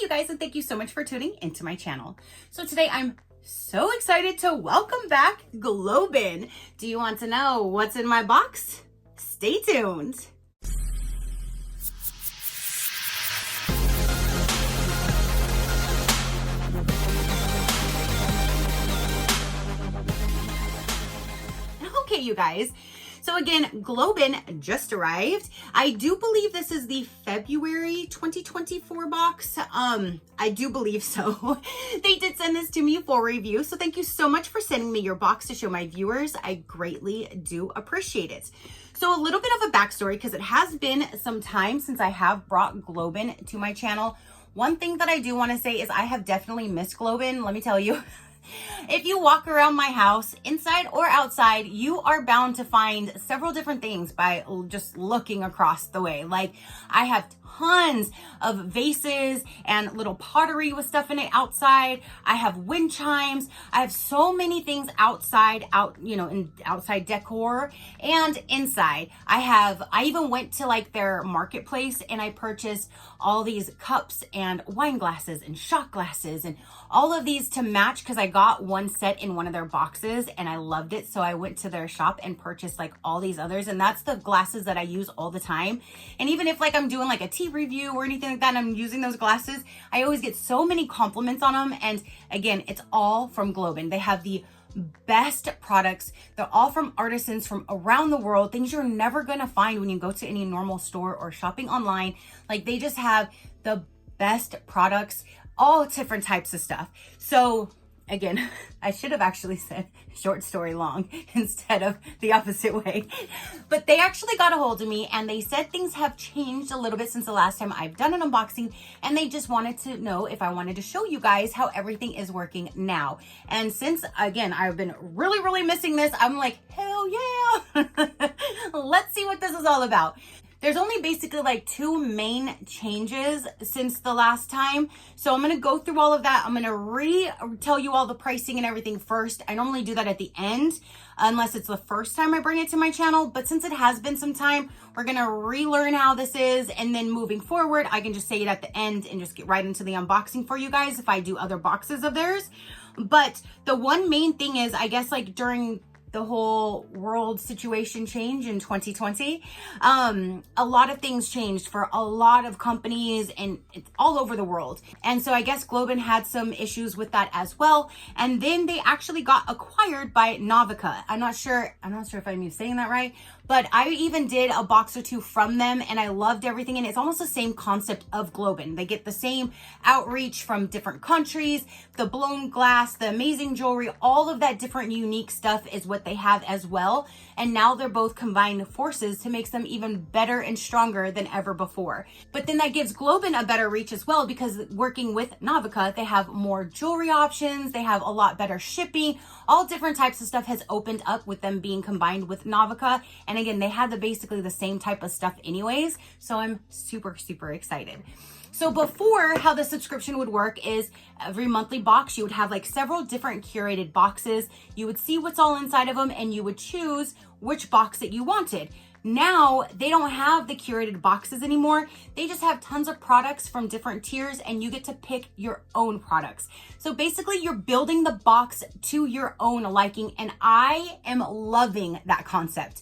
guys, and thank you so much for tuning into my channel. So today I'm so excited to welcome back Globein. Do you want to know what's in my box? Stay tuned. Okay, you guys. So again, Globein just arrived. I do believe this is the February 2024 box. I do believe so. They did send this to me for review. So thank you so much for sending me your box to show my viewers. I greatly do appreciate it. So a little bit of a backstory, because it has been some time since I have brought Globein to my channel. One thing that I do want to say is I have definitely missed Globein. Let me tell you. If you walk around my house, inside or outside, you are bound to find several different things by just looking across the way. Like, I have tons of vases and little pottery with stuff in it outside. I have wind chimes. I have so many things outside, in outside decor and inside. I even went to like their marketplace and I purchased all these cups and wine glasses and shot glasses and all of these to match, because I got one set in one of their boxes and I loved it. So I went to their shop and purchased like all these others, and that's the glasses that I use all the time. And even if like I'm doing like a tea review or anything like that and I'm using those glasses, I always get so many compliments on them. And again, it's all from Globein. They have the best products. They're all from artisans from around the world, things you're never gonna find when you go to any normal store or shopping online. Like, they just have the best products, all different types of stuff. So again, I should have actually said short story long instead of the opposite way. But they actually got a hold of me and they said things have changed a little bit since the last time I've done an unboxing, and they just wanted to know if I wanted to show you guys how everything is working now. And since, again, I've been really missing this, I'm like, hell yeah. Let's see what this is all about. There's only basically like two main changes since the last time. So I'm going to go through all of that. I'm going to tell you all the pricing and everything first. I normally do that at the end, unless it's the first time I bring it to my channel. But since it has been some time, we're going to relearn how this is. And then moving forward, I can just say it at the end and just get right into the unboxing for you guys if I do other boxes of theirs. But the one main thing is, I guess, like during the whole world situation change in 2020, a lot of things changed for a lot of companies, and it's all over the world. And so I guess Globein had some issues with that as well. And then they actually got acquired by Navica. I'm not sure if I'm saying that right, but I even did a box or two from them and I loved everything. And it's almost the same concept of Globein. They get the same outreach from different countries, the blown glass, the amazing jewelry, all of that different unique stuff is what they have as well. And now they're both combined forces to make them even better and stronger than ever before. But then that gives Globein a better reach as well, because working with Navica, they have more jewelry options. They have a lot better shipping. All different types of stuff has opened up with them being combined with Navica. And again, they had basically the same type of stuff anyways. So I'm super excited. So before, how the subscription would work is every monthly box, you would have like several different curated boxes. You would see what's all inside of them and you would choose which box that you wanted. Now, they don't have the curated boxes anymore. They just have tons of products from different tiers and you get to pick your own products. So basically, you're building the box to your own liking, and I am loving that concept.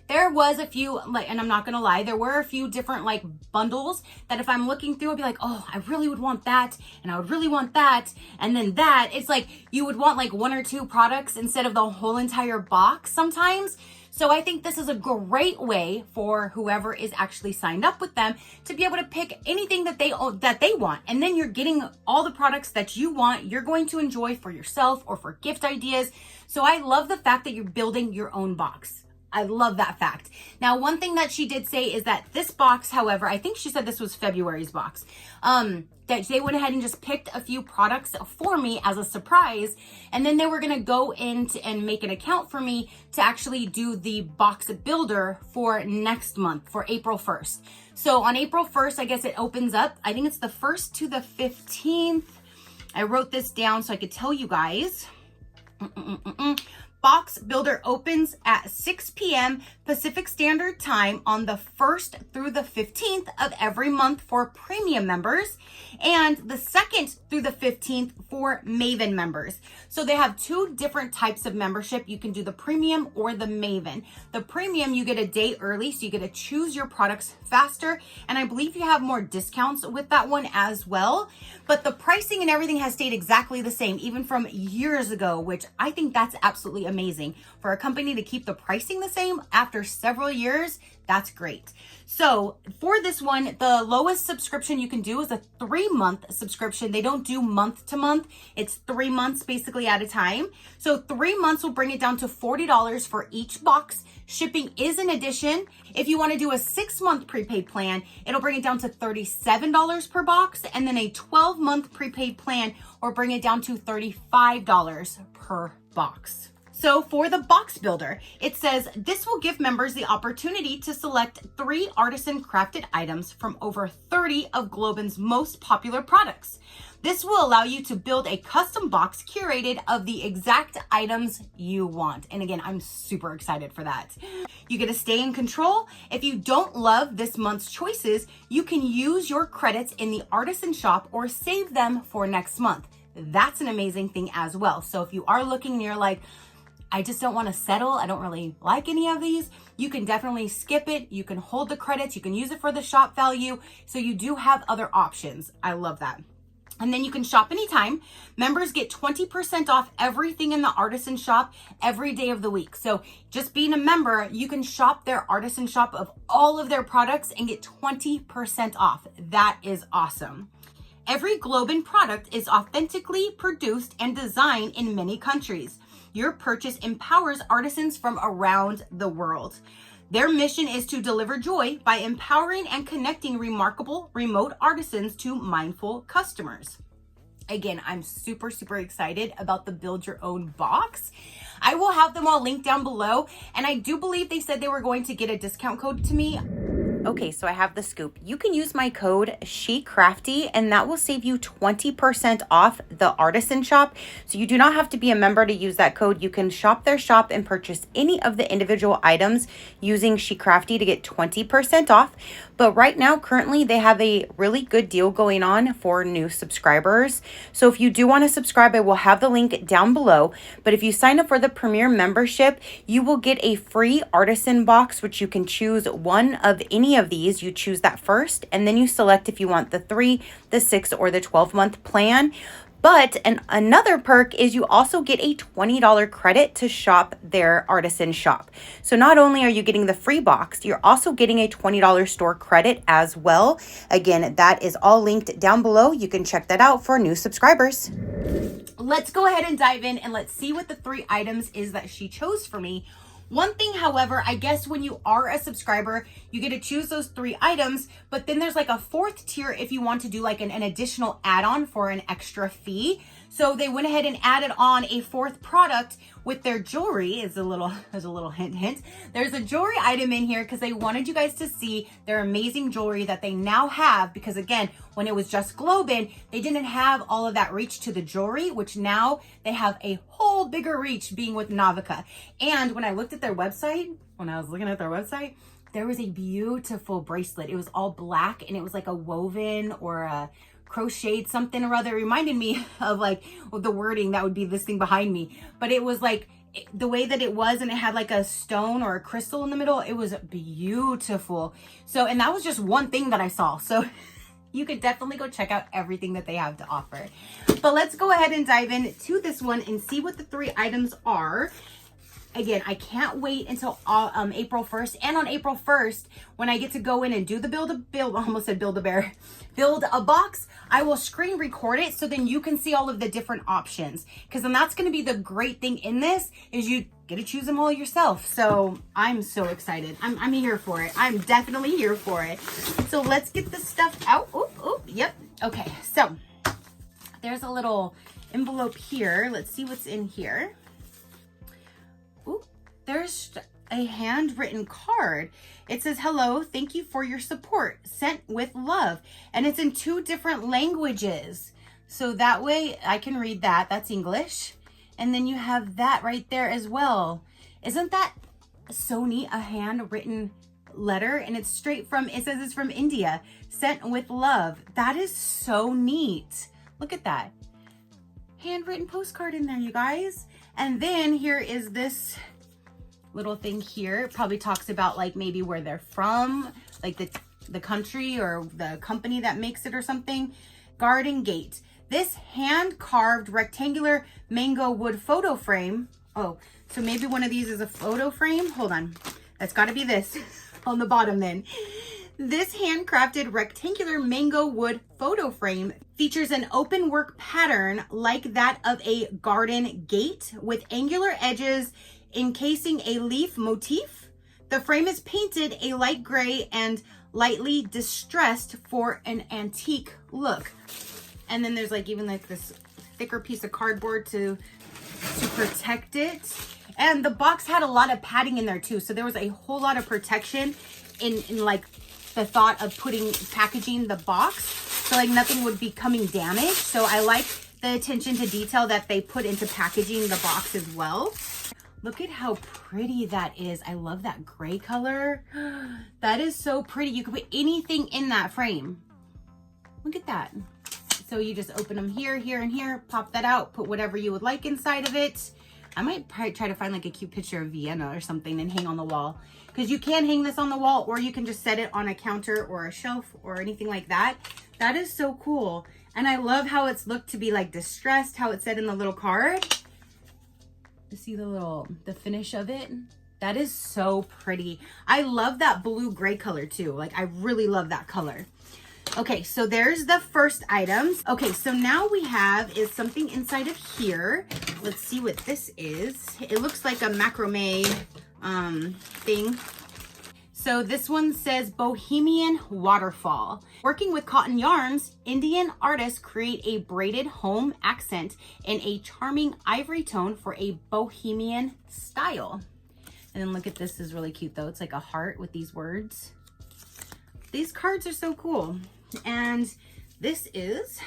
There was a few, and I'm not gonna lie, there were a few different like bundles that if I'm looking through, I'd be like, oh, I really would want that, and I would really want that, and then that. It's like you would want like one or two products instead of the whole entire box sometimes. So I think this is a great way for whoever is actually signed up with them to be able to pick anything that they want. And then you're getting all the products that you want, you're going to enjoy for yourself or for gift ideas. So I love the fact that you're building your own box. I love that fact. Now, one thing that she did say is that this box, however, I think she said this was February's box, that they went ahead and just picked a few products for me as a surprise. And then they were going to go in and make an account for me to actually do the box builder for next month, for April 1st. So on April 1st, I guess it opens up. I think it's the 1st to the 15th. I wrote this down so I could tell you guys. Box Builder opens at 6 p.m. Pacific Standard Time on the 1st through the 15th of every month for premium members, and the 2nd through the 15th for Maven members. So they have two different types of membership. You can do the premium or the Maven. The premium, you get a day early, so you get to choose your products faster, and I believe you have more discounts with that one as well. But the pricing and everything has stayed exactly the same, even from years ago, which I think that's absolutely amazing. For a company to keep the pricing the same after several years, that's great. So for this one, the lowest subscription you can do is a 3-month subscription. They don't do month to month. It's 3 months basically at a time. So 3 months will bring it down to $40 for each box. Shipping is an addition. If you want to do a 6-month prepaid plan, it'll bring it down to $37 per box. And then a 12-month prepaid plan will bring it down to $35 per box. So for the box builder, it says this will give members the opportunity to select 3 artisan crafted items from over 30 of Globein's most popular products. This will allow you to build a custom box curated of the exact items you want. And again, I'm super excited for that. You get to stay in control. If you don't love this month's choices, you can use your credits in the artisan shop or save them for next month. That's an amazing thing as well. So if you are looking and you're like, I just don't want to settle, I don't really like any of these, you can definitely skip it. You can hold the credits. You can use it for the shop value. So you do have other options. I love that. And then you can shop anytime. Members get 20% off everything in the artisan shop every day of the week. So just being a member, you can shop their artisan shop of all of their products and get 20% off. That is awesome. Every Globein product is authentically produced and designed in many countries. Your purchase empowers artisans from around the world. Their mission is to deliver joy by empowering and connecting remarkable remote artisans to mindful customers. Again, I'm super, super excited about the Build Your Own box. I will have them all linked down below, and I do believe they said they were going to get a discount code to me. Okay, so I have the scoop. You can use my code SheCrafty, and that will save you 20% off the artisan shop. So you do not have to be a member to use that code. You can shop their shop and purchase any of the individual items using SheCrafty to get 20% off. But right now, currently, they have a really good deal going on for new subscribers. So if you do want to subscribe, I will have the link down below. But if you sign up for the Premier membership, you will get a free artisan box, which you can choose one of any of these. You choose that first, and then you select if you want the 3, the 6, or the 12-month plan. But another perk is you also get a $20 credit to shop their artisan shop. So not only are you getting the free box, you're also getting a $20 store credit as well. Again, that is all linked down below. You can check that out for new subscribers. Let's go ahead and dive in and let's see what the 3 items is that she chose for me. One thing, however, I guess when you are a subscriber, you get to choose those 3 items, but then there's like a 4th tier if you want to do like an additional add-on for an extra fee. So they went ahead and added on a 4th product with their jewelry. There's a little hint. There's a jewelry item in here because they wanted you guys to see their amazing jewelry that they now have, because again, when it was just Globein, they didn't have all of that reach to the jewelry, which now they have a whole bigger reach being with Navica. And when I looked at their website, there was a beautiful bracelet. It was all black and it was like a woven or a crocheted something or other. It reminded me of like the wording that would be this thing behind me, but it was like the way that it was, and it had like a stone or a crystal in the middle. It was beautiful. So, and that was just one thing that I saw. So you could definitely go check out everything that they have to offer. But let's go ahead and dive into this one and see what the 3 items are. Again, I can't wait until April 1st. And on April 1st, when I get to go in and do the build a box, I will screen record it so then you can see all of the different options. Because then that's going to be the great thing in this, is you get to choose them all yourself. So I'm so excited. I'm here for it. I'm definitely here for it. So let's get this stuff out. Yep. Okay, so there's a little envelope here. Let's see what's in here. There's a handwritten card. It says, "Hello, thank you for your support, sent with love." And it's in 2 different languages. So that way I can read that. That's English. And then you have that right there as well. Isn't that so neat? A handwritten letter, and it's straight from, it says it's from India, sent with love. That is so neat. Look at that. Handwritten postcard in there, you guys. And then here is this little thing here. It probably talks about like maybe where they're from, like the country or the company that makes it or something. Garden gate. This hand-carved rectangular mango wood photo frame. Oh, so maybe one of these is a photo frame. Hold on. That's got to be this on the bottom then. This handcrafted rectangular mango wood photo frame features an open work pattern like that of a garden gate with angular edges encasing a leaf motif. The frame is painted a light gray and lightly distressed for an antique look. And then there's like even like this thicker piece of cardboard to protect it. And the box had a lot of padding in there too. So there was a whole lot of protection in like the thought of packaging the box. So like nothing would be coming damaged. So I like the attention to detail that they put into packaging the box as well. Look at how pretty that is. I love that gray color. That is so pretty. You can put anything in that frame. Look at that. So you just open them here, here, and here, pop that out, put whatever you would like inside of it. I might probably try to find like a cute picture of Vienna or something and hang on the wall, because you can hang this on the wall or you can just set it on a counter or a shelf or anything like that. That is so cool. And I love how it's looked to be like distressed, how it said in the little card. You see the finish of it? That is so pretty. I love that blue gray color too. Like I really love that color. Okay, so there's the first items. Okay, so now we have is something inside of here. Let's see what this is. It looks like a macrame thing. So this one says Bohemian Waterfall. Working with cotton yarns, Indian artists create a braided home accent in a charming ivory tone for a bohemian style. And then look at this, is really cute though. It's like a heart with these words. These cards are so cool. And this is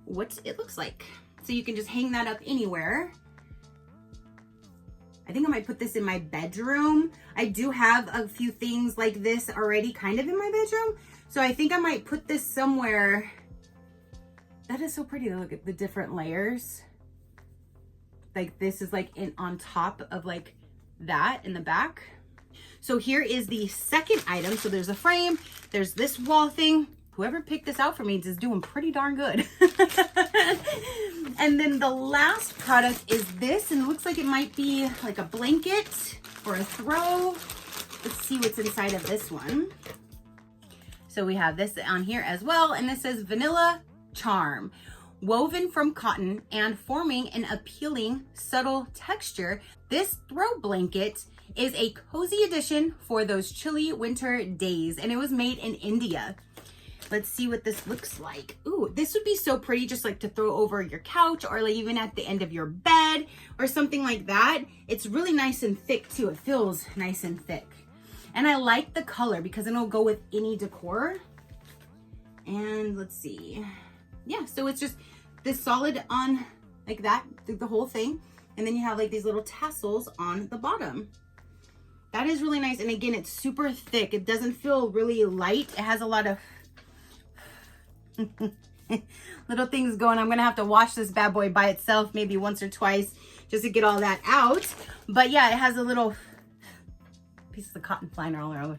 what it looks like. So you can just hang that up anywhere. I think I might put this in my bedroom. I do have a few things like this already kind of in my bedroom. So I think I might put this somewhere. That is so pretty to look at the different layers. Like this is like on top of like that in the back. So here is the second item. So there's a frame, there's this wall thing. Whoever picked this out for me is doing pretty darn good. And then the last product is this, and it looks like it might be like a blanket or a throw. Let's see what's inside of this one. So we have this on here as well, and this says Vanilla Charm. Woven from cotton and forming an appealing, subtle texture, this throw blanket is a cozy addition for those chilly winter days, and it was made in India. Let's see what this looks like. Ooh, this would be so pretty just like to throw over your couch or like even at the end of your bed or something like that. It's really nice and thick too. It feels nice and thick. And I like the color because it'll go with any decor. And let's see. Yeah, so it's just this solid on like that, the whole thing. And then you have like these little tassels on the bottom. That is really nice. And again, it's super thick. It doesn't feel really light. It has a lot of little things going. I'm gonna have to wash this bad boy by itself maybe once or twice just to get all that out. But yeah, it has a little piece of cotton flying all around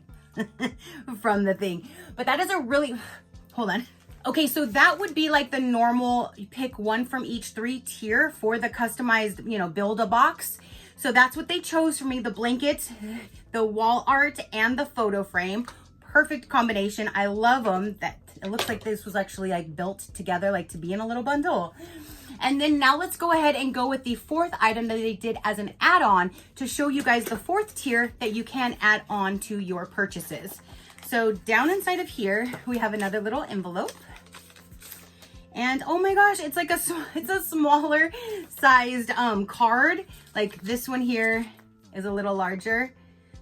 from the thing. But that is a really, hold on. Okay, so that would be like the normal, you pick one from each 3 tier for the customized, you know, build a box. So that's what they chose for me, the blanket, the wall art, and the photo frame. Perfect combination. I love them. That it looks like this was actually like built together, like to be in a little bundle. And then now let's go ahead and go with the 4th item that they did as an add-on to show you guys the 4th tier that you can add on to your purchases. So down inside of here, we have another little envelope. And oh my gosh, it's like it's a smaller sized card. Like this one here is a little larger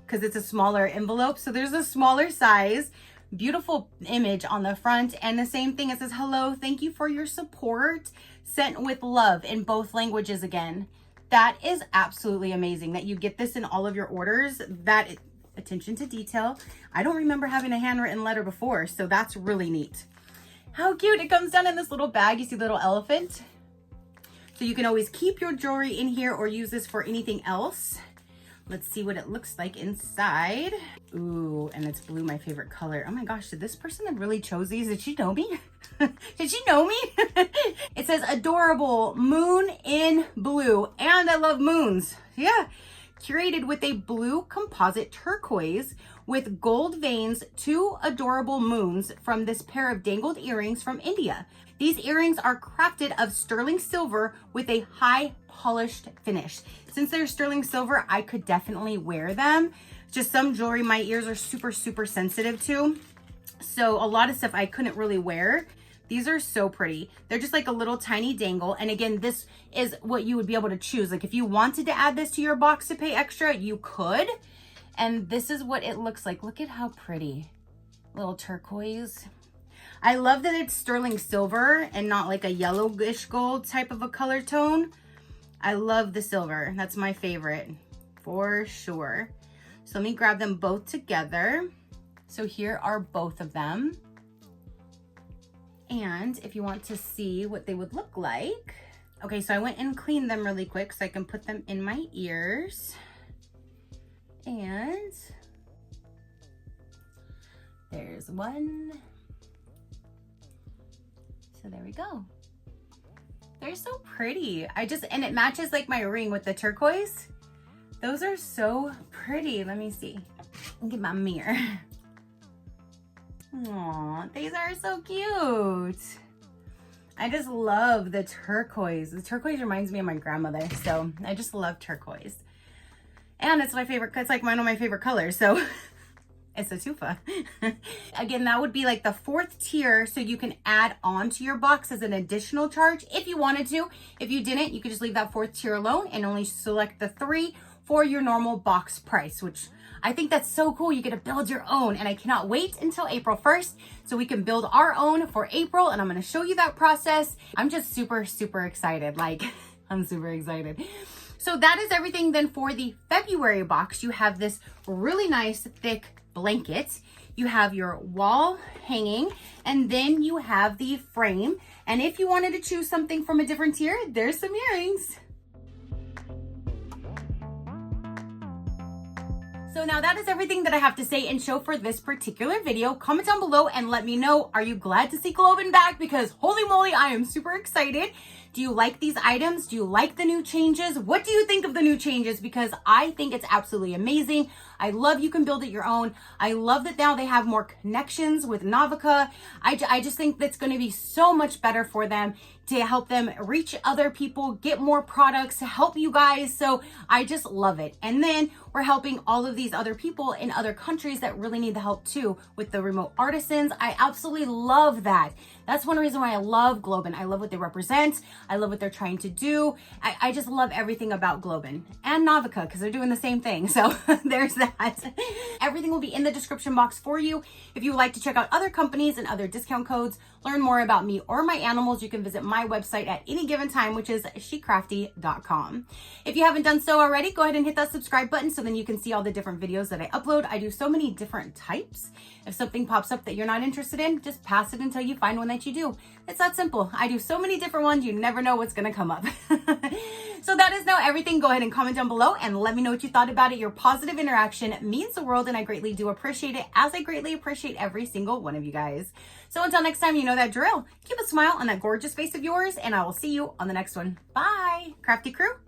because it's a smaller envelope. So there's a smaller size. Beautiful image on the front. And the same thing, it says, hello, thank you for your support. Sent with love in both languages again. That is absolutely amazing that you get this in all of your orders. That attention to detail. I don't remember having a handwritten letter before, so that's really neat. How cute. It comes down in this little bag. You see the little elephant? So you can always keep your jewelry in here or use this for anything else. Let's see what it looks like inside. Ooh, and it's blue, my favorite color. Oh my gosh, did this person that really chose these, did she know me? Did she know me? It says adorable moon in blue, and I love moons. Yeah. Curated with a blue composite turquoise with gold veins, 2 adorable moons from this pair of dangled earrings from India. These earrings are crafted of sterling silver with a high polished finish. Since they're sterling silver, I could definitely wear them. Just some jewelry my ears are super sensitive to. So a lot of stuff I couldn't really wear. These are so pretty. They're just like a little tiny dangle. And again, this is what you would be able to choose. Like if you wanted to add this to your box to pay extra, you could. And this is what it looks like. Look at how pretty. Little turquoise. I love that it's sterling silver and not like a yellowish gold type of a color tone. I love the silver. That's my favorite for sure. So let me grab them both together. So here are both of them. And if you want to see what they would look like. Okay, so I went and cleaned them really quick so I can put them in my ears. And there's one. So there we go. They're so pretty. And it matches like my ring with the turquoise. Those are so pretty. Let me see. Get my mirror. Aw, these are so cute. I just love the turquoise. The turquoise reminds me of my grandmother, so I just love turquoise. And it's my favorite, it's like one of my favorite colors, so it's a tufa. Again, that would be like the 4th tier, so you can add on to your box as an additional charge if you wanted to. If you didn't, you could just leave that 4th tier alone and only select the 3 for your normal box price, which I think that's so cool. You get to build your own, and I cannot wait until April 1st so we can build our own for April, and I'm going to show you that process. I'm just super excited. Like, I'm super excited. So that is everything then for the February box. You have this really nice thick blanket. You have your wall hanging, and then you have the frame. And if you wanted to choose something from a different tier, there's some earrings. So now that is everything that I have to say and show for this particular video. Comment down below and let me know, are you glad to see Globein back? Because holy moly, I am super excited. Do you like these items? Do you like the new changes? What do you think of the new changes? Because I think it's absolutely amazing. I love you can build it your own. I love that now they have more connections with Navica. I just think that's going to be so much better for them to help them reach other people, get more products, help you guys. So I just love it. And then we're helping all of these other people in other countries that really need the help too with the remote artisans. I absolutely love that. That's one reason why I love Globein. I love what they represent. I love what they're trying to do. I just love everything about Globein and Navica because they're doing the same thing. So there's that. Everything will be in the description box for you. If you would like to check out other companies and other discount codes, learn more about me or my animals, you can visit my website at any given time, which is SheCrafty.com. If you haven't done so already, go ahead and hit that subscribe button so then you can see all the different videos that I upload. I do so many different types. If something pops up that you're not interested in, just pass it until you find one that you do. It's that simple. I do so many different ones, you never know what's gonna come up. So that is now everything. Go ahead and comment down below and let me know what you thought about it. Your positive interaction means the world and I greatly do appreciate it, as I greatly appreciate every single one of you guys. So until next time, you know that drill. Keep a smile on that gorgeous face of yours and I will see you on the next one. Bye, Crafty Crew.